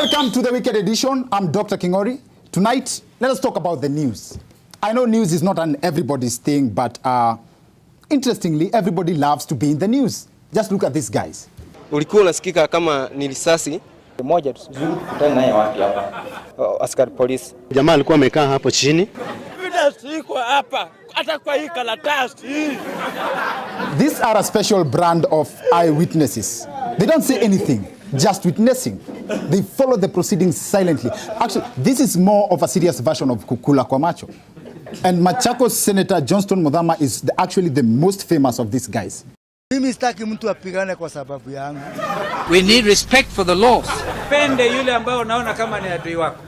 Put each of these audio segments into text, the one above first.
Welcome to the Weekend Edition. I'm Dr. Kingori. Tonight, let us talk about the news. I know news is not an everybody's thing, but interestingly, everybody loves to be in the news. Just look at these guys. Ulikuwa unasikika kama ni risasi moja tu kutana naye wapi hapa? Askari polisi. Jamaa alikuwa amekaa hapo chini. These are a special brand of eyewitnesses. They don't say anything, just witnessing. They follow the proceedings silently. Actually, this is more of a serious version of Kukula kwa macho. And Machakos Senator Johnston Muthama is actually the most famous of these guys. Mimi sitaki mtu apigane kwa sababu yangu. We need respect for the laws. Pende yule ambaye unaona kama ni adui wako.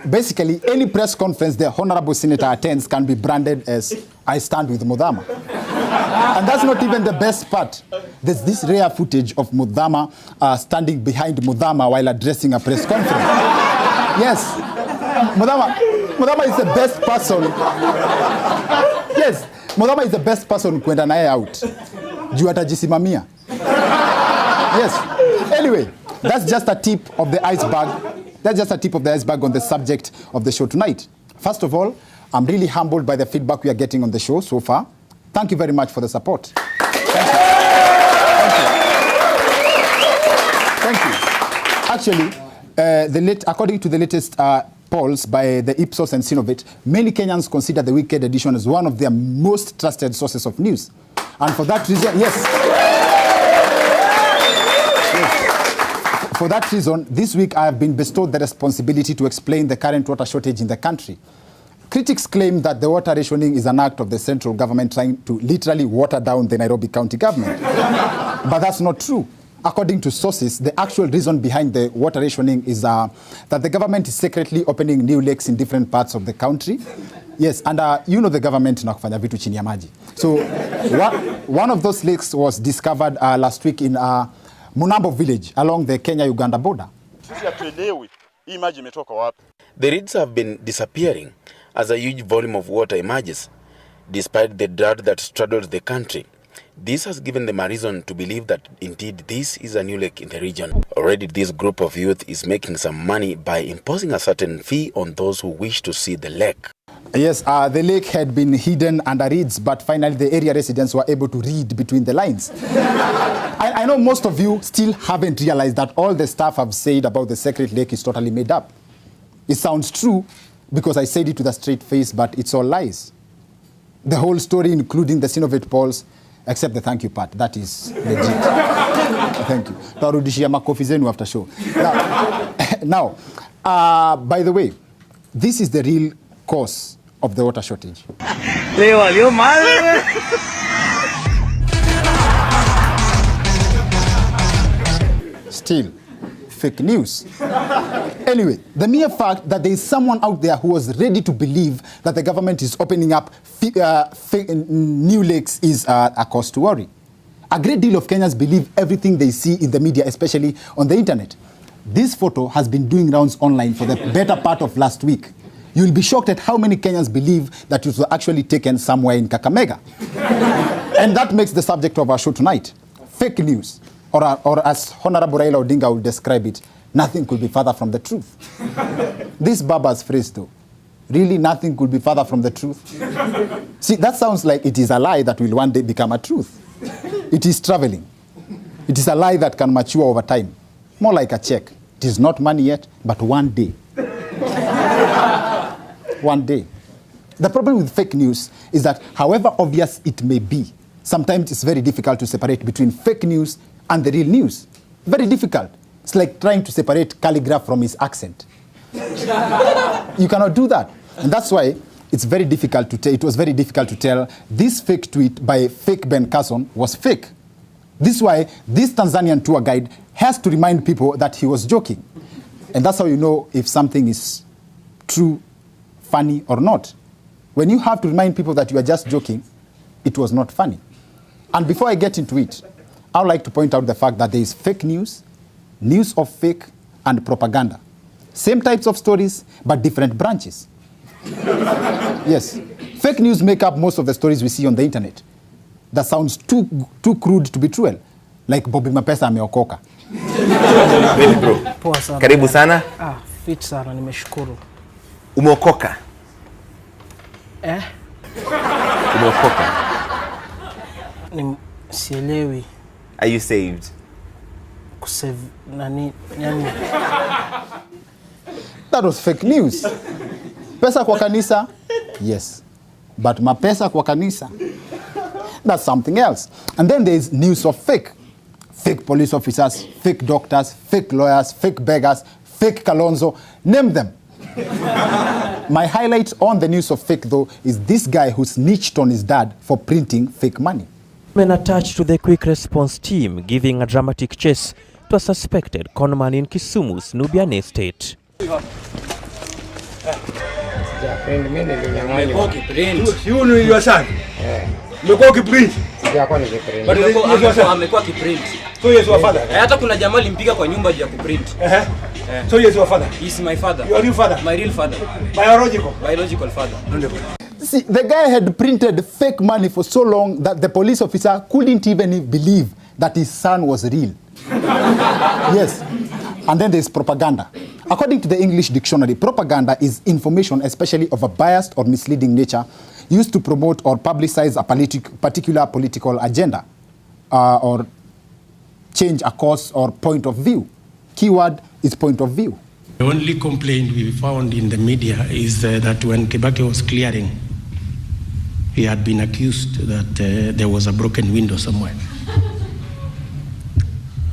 Basically, any press conference the Honorable Senator attends can be branded as I stand with Muthama. And that's not even the best part. There's this rare footage of Muthama standing behind Muthama while addressing a press conference. Yes, Muthama is the best person. Yes, Muthama is the best person kwenda naye out. Juu atajisimamia. Yes. Anyway, that's just a tip of the iceberg. That's just a tip of the iceberg on the subject of the show tonight. First of all, I'm really humbled by the feedback we are getting on the show so far. Thank you very much for the support. Thank you. Actually, according to the latest polls by the Ipsos and Synovate, many Kenyans consider the Weekend Edition as one of their most trusted sources of news. And for that reason, yes. For that reason, this week I have been bestowed the responsibility to explain the current water shortage in the country. Critics claim that the water rationing is an act of the central government trying to literally water down the Nairobi County government. But that's not true. According to sources, the actual reason behind the water rationing is that the government is secretly opening new lakes in different parts of the country. Yes, and you know the government inakufanya vitu chini ya maji. So one of those lakes was discovered last week in Munambo village along the Kenya-Uganda border. The reeds have been disappearing as a huge volume of water emerges, despite the drought that straddles the country. This has given them a reason to believe that indeed this is a new lake in the region. Already this group of youth is making some money by imposing a certain fee on those who wish to see the lake. Yes, the lake had been hidden under reeds, but finally the area residents were able to read between the lines. I know most of you still haven't realized that all the stuff I've said about the secret lake is totally made up. It sounds true because I said it with a straight face, but it's all lies. The whole story, including the Synovate polls, except the thank you part. That is legit. Thank you. Tarudishia makofi zenu after show. Now, by the way, this is the real cause of the water shortage. Still, fake news. Anyway, the mere fact that there is someone out there who was ready to believe that the government is opening up new lakes is a cause to worry. A great deal of Kenyans believe everything they see in the media, especially on the internet. This photo has been doing rounds online for the better part of last week. You'll be shocked at how many Kenyans believe that it was actually taken somewhere in Kakamega. And that makes the subject of our show tonight. Fake news. Or as Honorable Raila Odinga would describe it, nothing could be further from the truth. This Baba's phrase though, really nothing could be further from the truth. See, that sounds like it is a lie that will one day become a truth. It is traveling. It is a lie that can mature over time. More like a check. It is not money yet, but one day. One day. The problem with fake news is that however obvious it may be, sometimes it's very difficult to separate between fake news and the real news. Very difficult. It's like trying to separate calligraph from his accent. You cannot do that. And that's why it's very difficult to it was very difficult to tell this fake tweet by fake Ben Carson was fake. This is why this Tanzanian tour guide has to remind people that he was joking. And that's how you know if something is true, funny, or not. When you have to remind people that you are just joking, it was not funny. And before I get into it, I would like to point out the fact that there is fake news, news of fake, and propaganda. Same types of stories, but different branches. Yes. Fake news make up most of the stories we see on the internet. That sounds too crude to be true. Like Bobby Mapesa ameokoka. Baby bro. Poa sana. Karibu sana. Fit sana, nimeshukuru. Umeokoka? Umeokoka? Sielewi. Are you saved? Kusave nani? That was fake news. Pesa kwa kanisa? Yes. But mapesa kwa kanisa? That's something else. And then there's news of fake. Fake police officers, fake doctors, fake lawyers, fake beggars, fake Kalonzo. Name them. My highlight on the news of fake, though, is this guy who snitched on his dad for printing fake money. Men attached to the quick response team giving a dramatic chase to a suspected conman in Kisumu's Nubian estate. Hata kuna jamaa alimpiga kwa nyumba ya kuprint. So he is your father? He's my father. Your real father? My real father. Biological father. See, the guy had printed fake money for so long that the police officer couldn't even believe that his son was real. Yes. And then there's propaganda. According to the English dictionary, propaganda is information, especially of a biased or misleading nature, used to promote or publicize a particular political agenda or change a course or point of view. Keyword is point of view. The only complaint we found in the media is that when Kibaki was clearing, he had been accused that there was a broken window somewhere.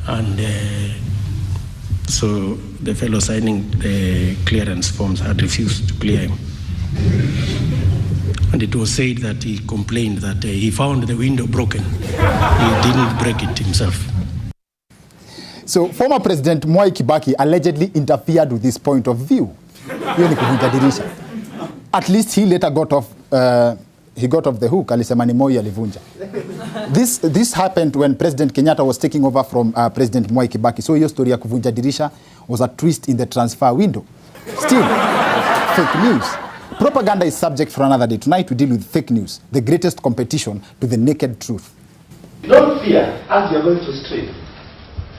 And so the fellow signing the clearance forms had refused to clear him. And it was said that he complained that he found the window broken. He didn't break it himself. So former President Mwai Kibaki allegedly interfered with his point of view. At least he later got off the hook. Alisema ni Moi alivunja. This happened when President Kenyatta was taking over from President Mwai Kibaki. So your story ya kuvunja dirisha was a twist in the transfer window. Still, fake news. Propaganda is subject for another day. Tonight we deal with fake news, the greatest competition to the naked truth. Don't fear, as you are going to street.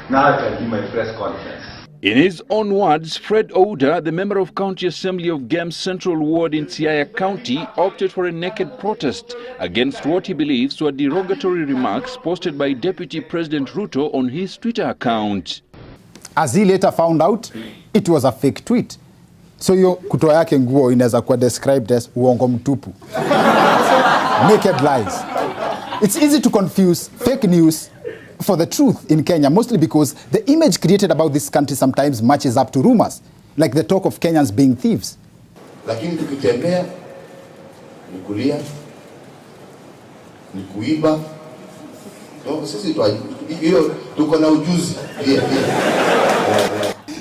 Now I can give my press conference. In his own words, Fred Ouda, the member of County Assembly of Games Central Ward in Siaya County, opted for a naked protest against what he believes were derogatory remarks posted by Deputy President Ruto on his Twitter account. As he later found out, it was a fake tweet. So yo kutoa yake nguo inaweza kuwa described as uongo mtupu. Naked lies. It's easy to confuse fake news for the truth in Kenya, mostly because the image created about this country sometimes matches up to rumors, like the talk of Kenyans being thieves. Lakini tukitembea ni kulia, ni kuiba. Sisi tuko na ujuzi.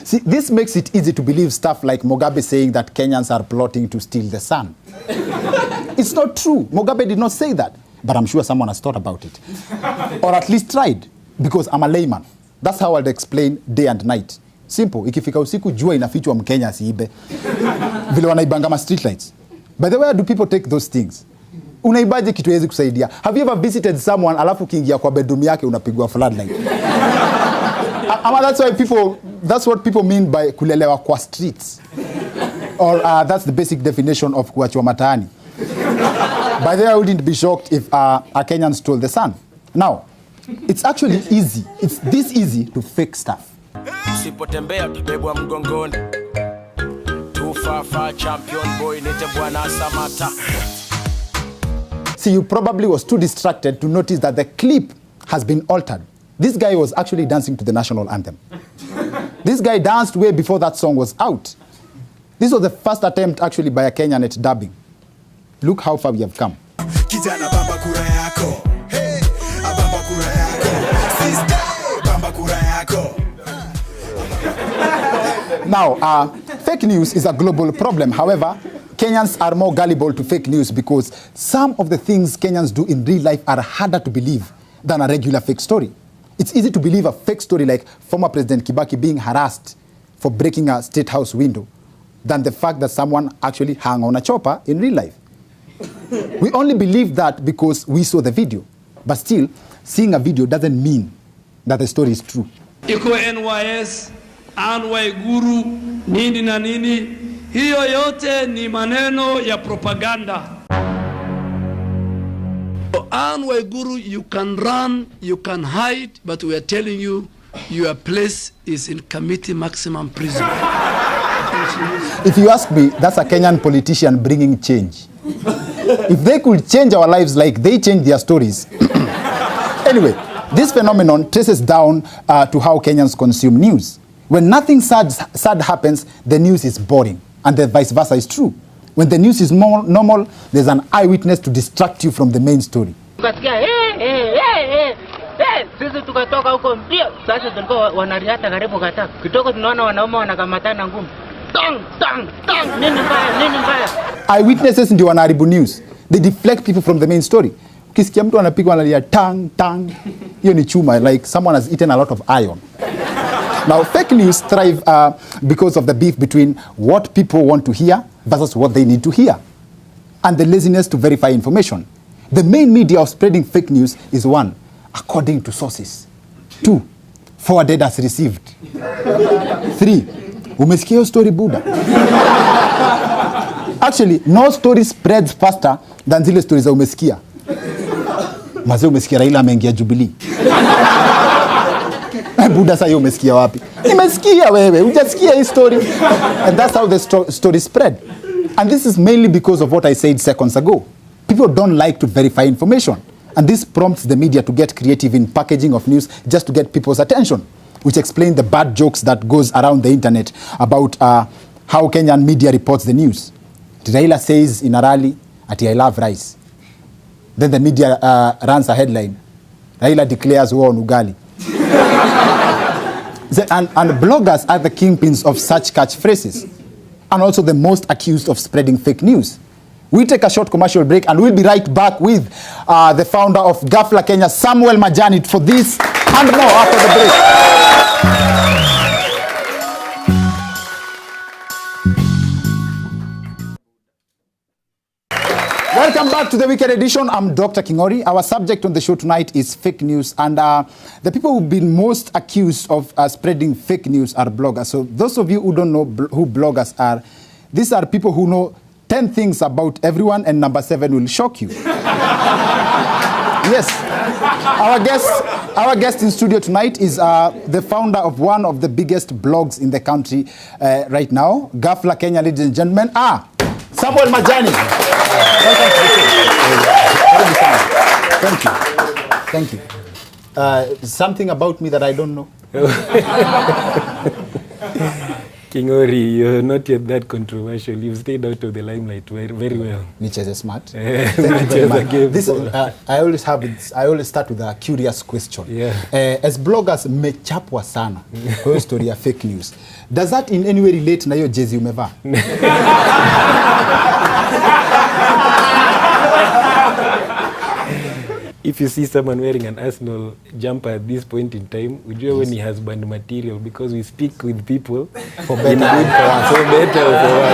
See, this makes it easy to believe stuff like Mugabe saying that Kenyans are plotting to steal the sun. It's not true. Mugabe did not say that. But I'm sure someone has thought about it. Or at least tried. Because I'm a layman. That's how I'd explain day and night. Simple. Ikifika usiku jua inafichwa Mkenya asiibe. Vile wanaibanga ma street lights. By the way, do people take those things? Unaibaje kitu hezi kusaidia? Have you ever visited someone alafu kiingia kwa bedroom yake unapigwa floodlight? That's what people mean by kulelewa kwa streets. Or that's the basic definition of kuachwa mataani. By the way, I wouldn't be shocked if a Kenyan stole the sun. Now, it's actually easy. It's this easy to fake stuff. Usipotembea utabebwa mgongoni. Tufafa champion boy nite bwana Samata. See, you probably was too distracted to notice that the clip has been altered. This guy was actually dancing to the national anthem. This guy danced way before that song was out. This was the first attempt actually by a Kenyan at dubbing. Look how far we have come. Kijana bamba kura yako. Hey, bamba kura yako. Sister, bamba kura yako. Now, fake news is a global problem. However, Kenyans are more gullible to fake news because some of the things Kenyans do in real life are harder to believe than a regular fake story. It's easy to believe a fake story like former President Kibaki being harassed for breaking a state house window than the fact that someone actually hung on a chopper in real life. We only believe that because we saw the video. But still, seeing a video doesn't mean that the story is true. iko NYS, Anne Waiguru, nini na nini. Hiyo yote ni maneno ya propaganda. Anne Waiguru, you can run, you can hide, but we are telling you, your place is in committee maximum prison. If you ask me, that's a Kenyan politician bringing change. If they could change our lives like they change their stories. Anyway, this phenomenon traces down to how Kenyans consume news. When nothing sad happens, the news is boring. And the vice versa is true. When the news is more normal, there's an eyewitness to distract you from the main story. Sisi tukatoka huko mbio. Sasa tulikuwa wanariata karibu kata. Kitoko tunaona wanaume wanakamatana ngumi. Tang tang tang, nini mbaya? Eyewitnesses ndio wanaharibu news. They deflect people from the main story. Ukisikia mtu anapigwa analia tang tang, hiyo ni chuma, like someone has eaten a lot of iron. Now fake news thrive because of the beef between what people want to hear versus what they need to hear, and the laziness to verify information. The main media of spreading fake news is 1, according to sources. 2, forwarded as received. 3, umesikia hiyo story Buddha. Actually, no story spreads faster than zile stories za umesikia. Mazee umesikia Raila ameingia Jubilee. Buddha sasa umesikia wapi? Nimesikia wewe, hujasikia hii story. And that's how the story spread. And this is mainly because of what I said seconds ago. People don't like to verify information. And this prompts the media to get creative in packaging of news just to get people's attention, which explain the bad jokes that goes around the internet about how Kenyan media reports the news. Raila says in a rally, "Ati I love rice." Then the media runs a headline, "Raila declares war on ugali." And bloggers are the kingpins of such catchphrases, and also the most accused of spreading fake news. We take a short commercial break and we'll be right back with the founder of Ghafla Kenya, Samuel Majani, for this and more after the break. Welcome back to the Weekend Edition. I'm Dr. Kingori. Our subject on the show tonight is fake news. And the people who've been most accused of spreading fake news are bloggers. So those of you who don't know who bloggers are, these are people who know 10 things about everyone, and number 7 will shock you. Yes. Our guest in studio tonight is the founder of one of the biggest blogs in the country right now, Ghafla Kenya, ladies and gentlemen. Samuel Majani. Welcome to the show. Thank you. Something about me that I don't know. Kingori, you're not yet that controversial. You've stayed out of the limelight very well. Nicheze smart. This, I always start with a curious question. Yeah. As bloggers, mmechapwa sana kwa hiyo story ya fake news. Does that in any way relate na hiyo jezi umevaa? If you see someone wearing an Arsenal jumper at this point in time, would you know when he has banned material? Because we speak with people for better or for better or for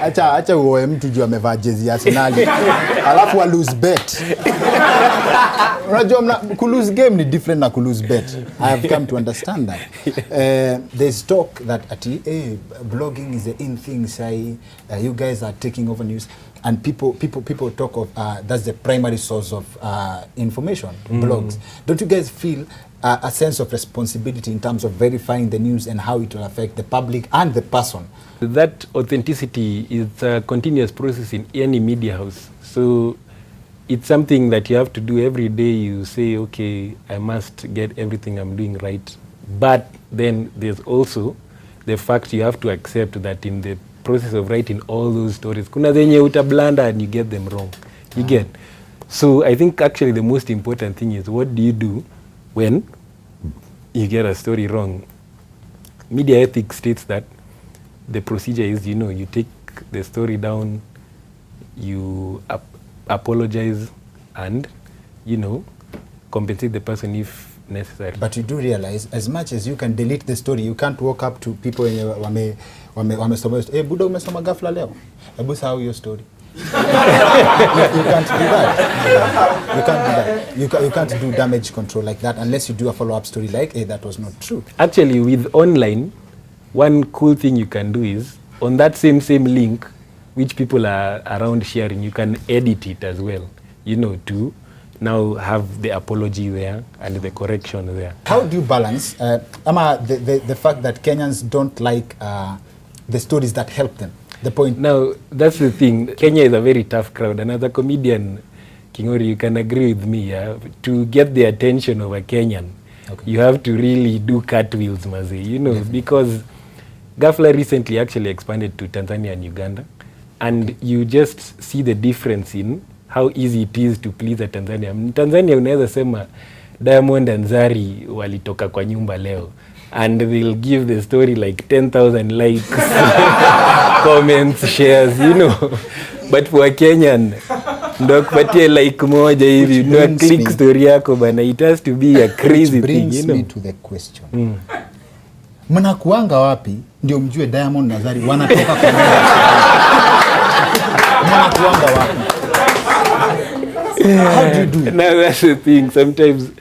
Acha uoe mtu juu amevaa jezi ya Arsenal. Alafu wa lose bet. Unajua ku-lose game ni different na ku-lose bet. I have come to understand that. There's talk that blogging is the in thing, say you guys are taking over news, and people talk of that's the primary source of information, blogs. Don't you guys feel a sense of responsibility in terms of verifying the news and how it will affect the public and the person? That authenticity is a continuous process in any media house. So it's something that you have to do every day. You say, okay, I must get everything I'm doing right. But then there's also the fact you have to accept that in the process of writing all those stories, kuna zenye utablanda and you get them wrong. You get. So I think actually the most important thing is, what do you do when you get a story wrong? Media ethics states that the procedure is, you take the story down, you apologize, and, compensate the person if necessary. But you do realize, as much as you can delete the story, you can't walk up to people and wamesoma, Buddha umesoma Ghafla leo? Hebu sahau your story. You can't do that. You can't do that. You can't do damage control like that unless you do a follow-up story like, hey, that was not true. Actually, with online, one cool thing you can do is, on that same link, which people are around sharing, you can edit it as well, you know, to now have the apology there and the correction there. How do you balance, the fact that Kenyans don't like the stories that help them? The point. Now, that's the thing. Kenya is a very tough crowd. And as a comedian, Kingori, you can agree with me, yeah? To get the attention of a Kenyan, you have to really do cartwheels, Mazi, you know, because Ghafla recently actually expanded to Tanzania and Uganda. And you just see the difference in how easy it is to please a Tanzania. In Tanzania, unaweza sema Diamond and Zari walitoka kwa nyumba leo. And they'll give the story like 10,000 likes, comments, shares, you know. But for a Kenyan, ndo kupatie like moja hivi, ndo click story yako bana. It has to be a crazy thing, you know. Me to the question. Mnakuanga wapi ndio mjue Diamond na Zari wanatoka kwa nyumba? Mnakuanga wapi? How do you do it? Now that's the thing. Sometimes,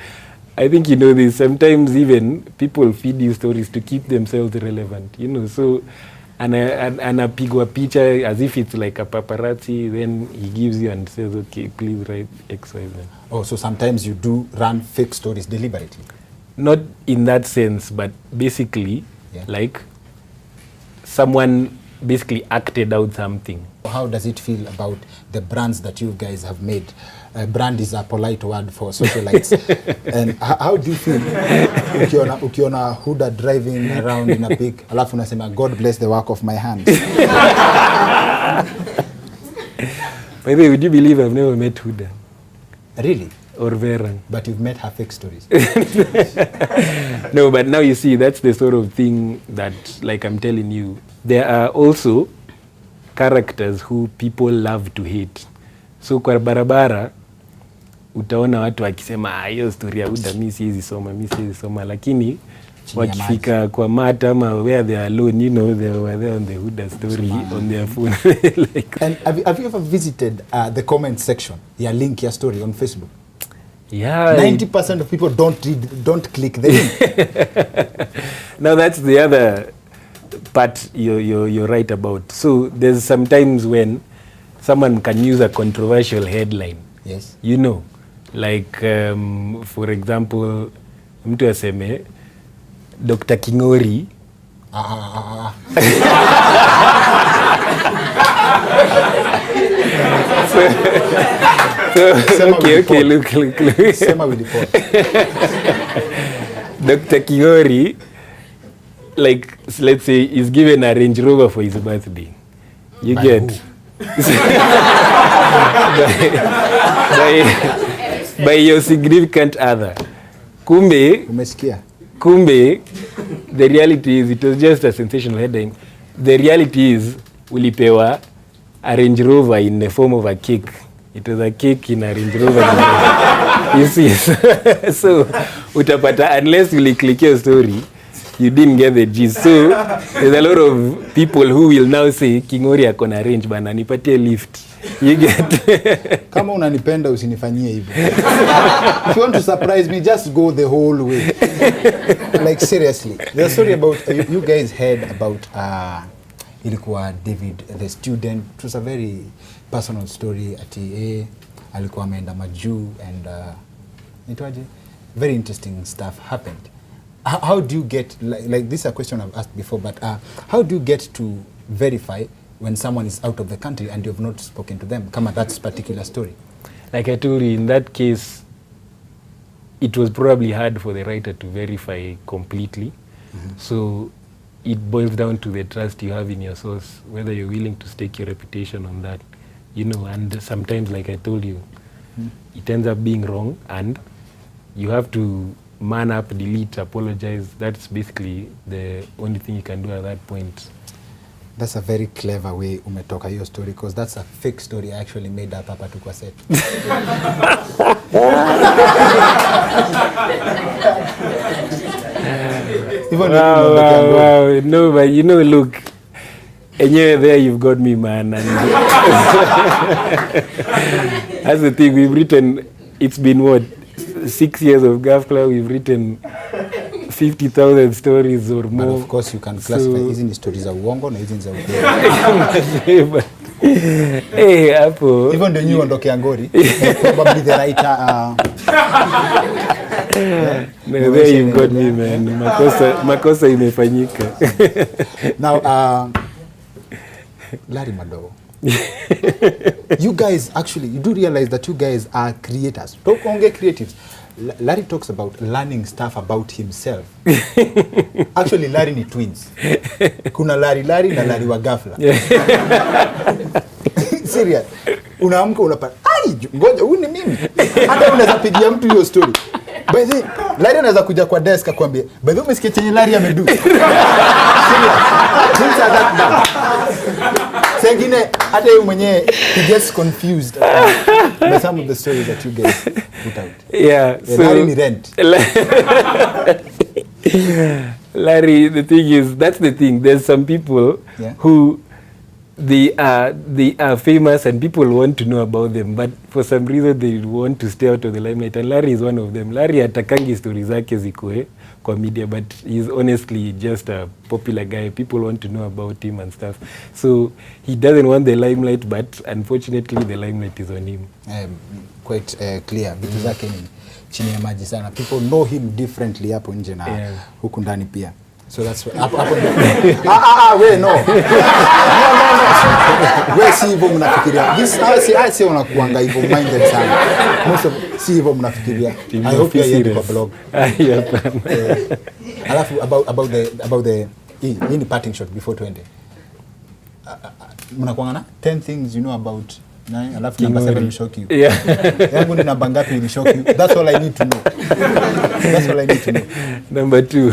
I think you know this, sometimes even people feed you stories to keep themselves relevant, you know, so anapigwa picha as if it's like a paparazzi, then he gives you and says, okay, please write X, Y, Z. Oh, so sometimes you do run fake stories deliberately? Not in that sense, but basically, like, someone basically acted out something. How does it feel about the brands that you guys have made? Brand is a polite word for socialites. And how do you feel ukiona Huda driving around in a pig, alafu unasema, God bless the work of my hands? By the way, would you believe I've never met Huda? Really? Or Vera? But you've met her fake stories. No, but now you see, that's the sort of thing that, like I'm telling you, there are also characters who people love to hate. So kwa barabara, utaona watu wakisema, hiyo story ya Huda mi siwezi soma, lakini wakifika kwa mata ama where they are alone, you know, they were there on the Huda story on their phone. Like, and have you ever visited the comment section, your link, your story on Facebook? Yeah. 90% of people don't click the link. Now that's the other part you're right about. So there's sometimes when someone can use a controversial headline. Yes. You know, like for example, mtu aseme Dr. Kingori. Okay, look. Sema with report. Dr. Kingori, like, let's say, is given a Range Rover for his birthday. You By get who? by your significant other. Kumbe, the reality is, it was just a sensational headline. The reality is, ulipewa a Range Rover in the form of a cake. It was a cake in a Range Rover. You see, so utapata, unless you click your story, you didn't get the gist. So there's a lot of people who will now say, Kingori akona range bana, nipatie lift. You get. Kama unanipenda usinifanyie hivyo. If you want to surprise me, just go the whole way. Like seriously. The story about you guys heard about ilikuwa David the student. It was a very personal story. Ati alikuwa ameenda majuu and itwaje, very interesting stuff happened. How do you get, like this is a question I've asked before, but how do you get to verify when someone is out of the country and you have not spoken to them? Come on, that particular story. Like I told you, in that case, it was probably hard for the writer to verify completely. So it boils down to the trust you have in your source, whether you're willing to stake your reputation on that, you know, and sometimes, like I told you, it ends up being wrong and you have to man up, delete, apologize. That's basically the only thing you can do at that point. That's a very clever way umetoka your story, because that's a fake story I actually made up hapa tu kwa set. Wow. No, but you know, look, Anyway, there you've got me, man. And that's the thing. We've written. It's been what 6 years of Gaff Club. We've written 50,000 stories or more. And of course, you can classify hizi stories za uongo na hizi za ukweli. Hey, hapo. Even the new ondoke Angori, probably the writer. No, there you've got me, man. Makosa imefanyika. Now, Larry Madowo. You guys, actually, you do realize that you guys are creators. Don't only creatives. Larry talks about learning stuff about himself. Actually, Larry ni twins. Kuna Larry na Larry wa ghafla. Serious. Unaamka unapata, ai, ngoja huyu ni mimi. Hata unaweza pigia mtu hiyo story. By the way, Larry anaweza kuja kwa desk akwambia, by the way, umesikia chenye Larry amedu. Serious. Things are that bad. Sengine hata yeye mwenyewe he gets confused by some of the stories that you guys put out. Yeah, so Larry ni rent. Larry, the thing is, that's the thing. There's some people who they are famous and people want to know about them, but for some reason they want to stay out of the limelight. And Larry is one of them. Larry atakangi stories zake zikwe kwa media, but he's honestly just a popular guy. People want to know about him and stuff. So he doesn't want the limelight, but unfortunately the limelight is on him. Quite clear. Vitu zake ni chini ya maji sana. People know him differently hapo nje na huku ndani pia. So that's why wait, no. Wewe si hivyo mnafikiria. This I say unakuanga hivyo minded sana. Most of si hivyo mnafikiria. I hope you are kwa blog. Alafu about the in parting shot before 20. Mnakuanga na 10 things you know about nine, alafu number 7 will shock you. Yangu ni namba ngapi will shock you. That's all I need to know. That's all I need to know. Number 2.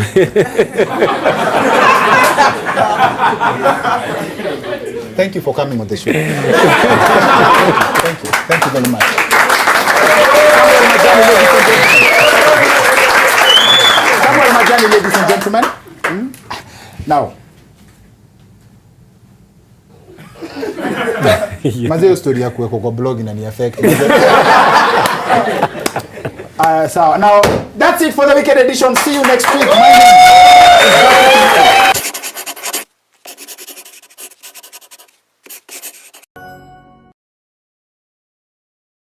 Thank you for coming on the show. Thank you very much. Samuel Majani, ladies and gentlemen. Now, mazeo story ya kuweko kwa blog inani affect. So now that's it for the weekend edition. See you next week. My name is